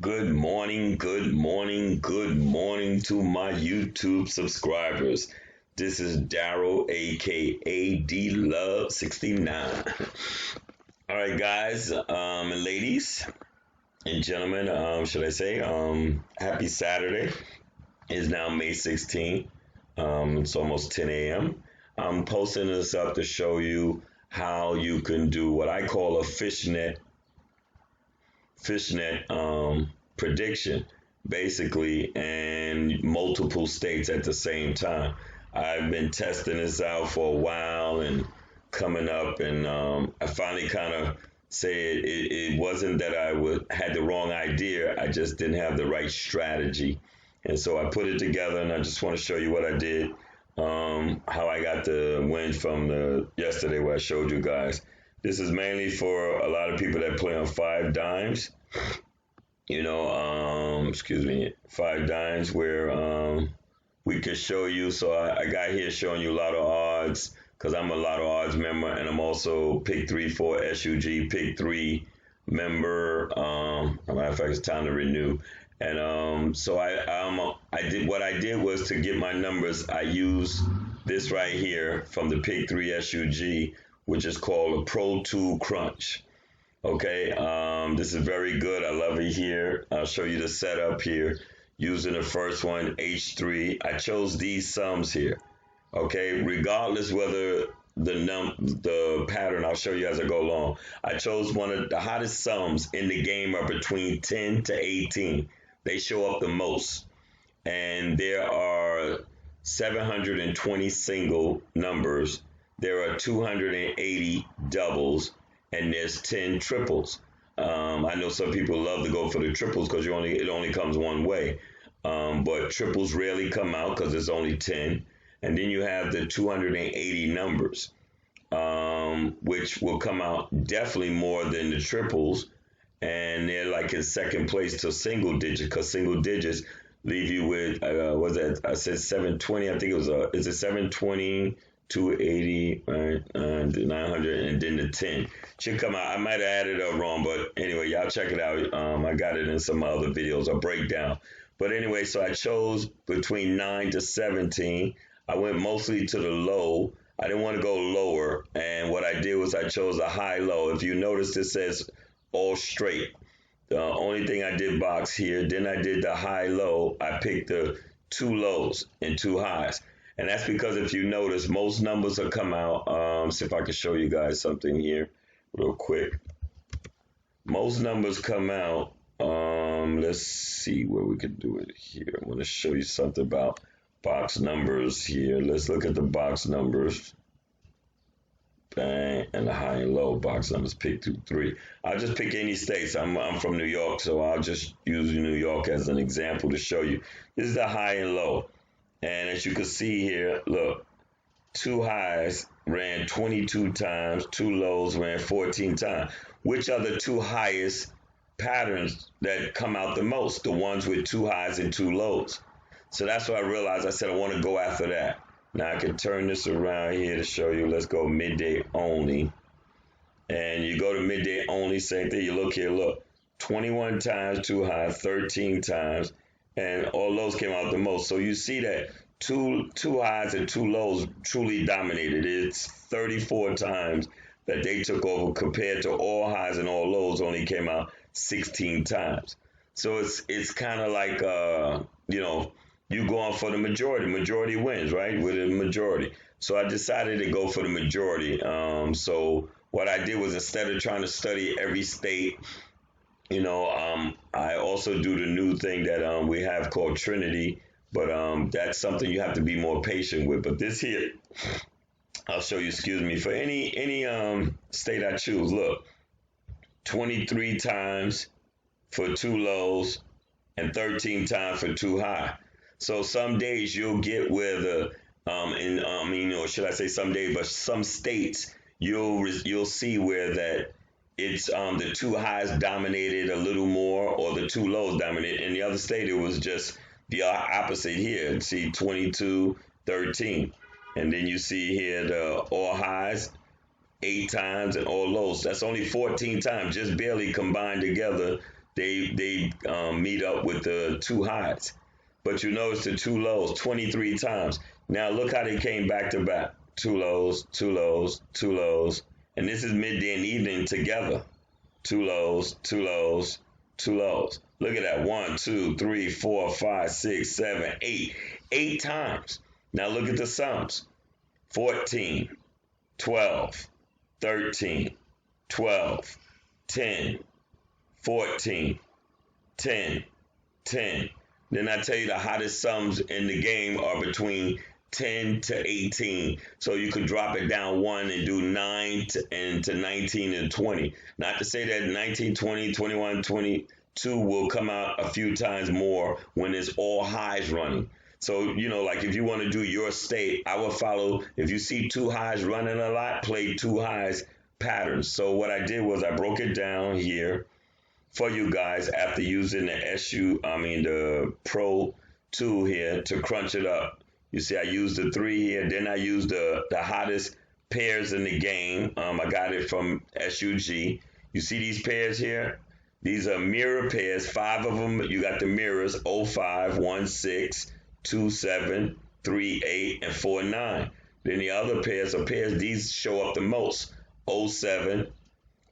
Good morning to my YouTube subscribers. This is Daryl, aka DEELUV69. All right, guys, and ladies and gentlemen, should I say, happy Saturday. It is now May 16th. It's almost 10 a.m. I'm posting this up to show you how you can do what I call a fishnet prediction, basically, and multiple states at the same time. I've been testing this out for a while and coming up, and I finally kind of say it wasn't that had the wrong idea. I just didn't have the right strategy, and so I put it together, and I just want to show you what I did, how I got the win from the yesterday where I showed you guys. This is mainly for a lot of people that play on 5 dimes. Excuse me, 5 dimes where we could show you. So I got here showing you a lot of odds because I'm a lot of odds member, and I'm also pick 3-4 SUG pick 3 member. As a matter of fact, it's time to renew. And so I did what I did was to get my numbers. I used this right here from the pick 3 SUG, which is called a Pro Tool Crunch. Okay, this is very good. I love it here. I'll show you the setup here. Using the first one, H3. I chose these sums here. Okay, regardless whether the pattern, I'll show you as I go along. I chose one of the hottest sums in the game are between 10 to 18. They show up the most. And there are 720 single numbers. There are 280 doubles. And there's 10 triples. I know some people love to go for the triples because it only comes one way. But triples rarely come out because there's only 10. And then you have the 280 numbers, which will come out definitely more than the triples. And they're like in second place to single digit, because single digits leave you with, I said 720. I think it's a 720. 280, 900, and then the 10 should come out. I might have added it up wrong, but anyway, y'all check it out. I got it in some other videos, a breakdown. But anyway, so I chose between 9 to 17. I went mostly to the low. I didn't want to go lower, and what I did was I chose a high-low. If you notice, this says all straight. The only thing I did box here, then I did the high-low. I picked the 2 lows and 2 highs. And that's because if you notice, most numbers will come out. See if I can show you guys something here real quick. Most numbers come out. Let's see where we can do it here. I'm going to show you something about box numbers here. Let's look at the box numbers. Bang, and the high and low box numbers, pick 2, 3. I'll just pick any states. I'm from New York, so I'll just use New York as an example to show you. This is the high and low. And as you can see here, look, 2 highs ran 22 times, 2 lows ran 14 times. Which are the 2 highest patterns that come out the most? The ones with 2 highs and 2 lows. So that's what I realized. I said I want to go after that. Now I can turn this around here to show you. Let's go midday only. And you go to midday only, same thing. You look here, look, 21 times 2 highs, 13 times. And all those came out the most. So you see that two highs and 2 lows truly dominated. It's 34 times that they took over compared to all highs and all lows only came out 16 times. So it's kind of like, you going for the majority. Majority wins, right? With a majority. So I decided to go for the majority. So what I did was, instead of trying to study every state, I also do the new thing that we have called Trinity, but that's something you have to be more patient with. But this here, I'll show you, excuse me, for any state I choose. Look, 23 times for 2 lows and 13 times for 2 high. So some days you'll get where or should I say some days, but some states you'll see where that it's the 2 highs dominated a little more, or the 2 lows dominated. In the other state, it was just the opposite here. See, 22, 13. And then you see here the all highs, 8 times, and all lows. That's only 14 times, just barely combined together they meet up with the two highs. But you notice the two lows 23 times. Now look how they came back to back. Two lows, two lows, two lows. And this is midday and evening together. Two lows, two lows, two lows. Look at that. 1, 2, 3, 4, 5, 6, 7, 8. 8 times. Now look at the sums. 14, 12, 13, 12, 10, 14, 10, 10. Then I tell you the hottest sums in the game are between 10 to 18. So you could drop it down one and do 9 to 19 and 20. Not to say that 19, 20, 21, 22 will come out a few times more when it's all highs running. So, you know, like if you want to do your state, I would follow, if you see two highs running a lot, play two highs patterns. So what I did was I broke it down here for you guys after using the Pro tool here to crunch it up. You see, I used the 3 here. Then I used the hottest pairs in the game. I got it from SUG. You see these pairs here? These are mirror pairs. 5 of them. You got the mirrors: 05, 16, 27, 38, and 49. Then the other pairs are pairs. These show up the most: 07,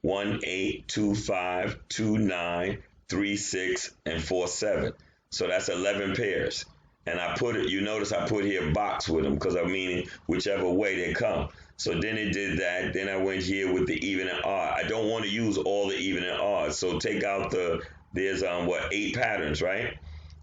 18, 25, 29, 36, and 47. So that's 11 pairs. And I put it, you notice I put here box with them because I mean whichever way they come. So then it did that. Then I went here with the even and odd. I don't want to use all the even and odd. So take out there's 8 patterns, right?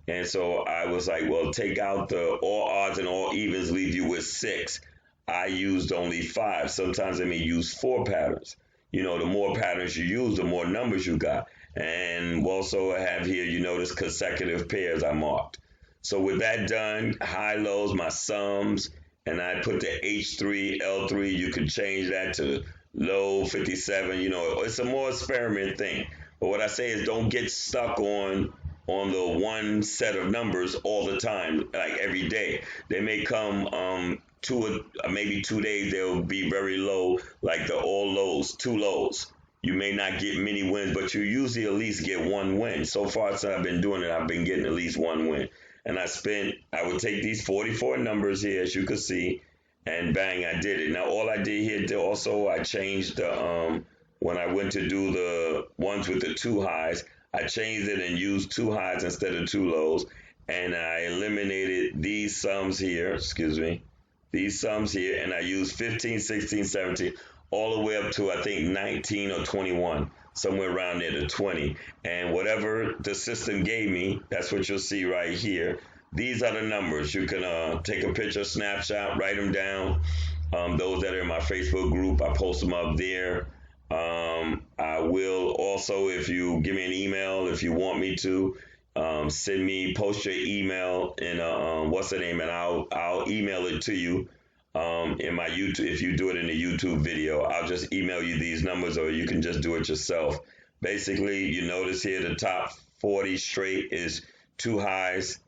And so I was like, well, take out the all odds and all evens, leave you with 6. I used only 5. Sometimes I may use 4 patterns. You know, the more patterns you use, the more numbers you got. And also I have here, you notice consecutive pairs I marked. So with that done, high lows, my sums, and I put the H3, L3, you can change that to low 57. You know, it's a more experiment thing. But what I say is don't get stuck on the one set of numbers all the time, like every day. They may come maybe 2 days, they'll be very low, like the all lows, 2 lows. You may not get many wins, but you usually at least get 1 win. So far since I've been doing it, I've been getting at least 1 win. And I would take these 44 numbers here, as you can see, and bang, I did it. Now, all I did here, also, I changed when I went to do the ones with the 2 highs, I changed it and used 2 highs instead of 2 lows. And I eliminated these sums here, these sums here, and I used 15, 16, 17, all the way up to, I think, 19 or 21. Somewhere around there to 20. And whatever the system gave me, that's what you'll see right here. These are the numbers. You can take a picture, snapshot, write them down. Those that are in my Facebook group, I post them up there. I will also, if you give me an email, if you want me to, post your email in what's the name, and I'll email it to you. In my YouTube, if you do it in a YouTube video, I'll just email you these numbers, or you can just do it yourself. Basically, you notice here the top 40 straight is 2 highs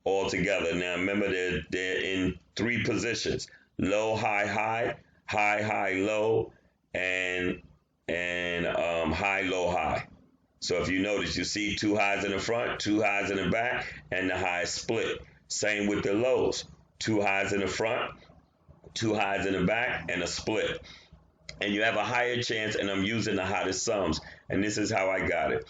all together. Now remember, they're in 3 positions: low, high, high, high, high, low, and high, low, high. So if you notice, you see 2 highs in the front, 2 highs in the back, and the highs split. Same with the lows: 2 highs in the front, 2 highs in the back, and a split. And you have a higher chance, and I'm using the hottest sums. And this is how I got it.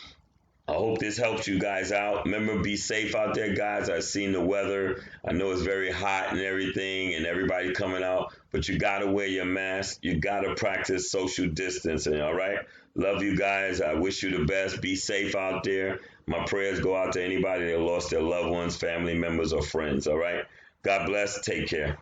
I hope this helps you guys out. Remember, be safe out there, guys. I've seen the weather. I know it's very hot and everything, and everybody coming out. But you got to wear your mask. You got to practice social distancing, all right? Love you guys. I wish you the best. Be safe out there. My prayers go out to anybody that lost their loved ones, family members, or friends, all right? God bless. Take care.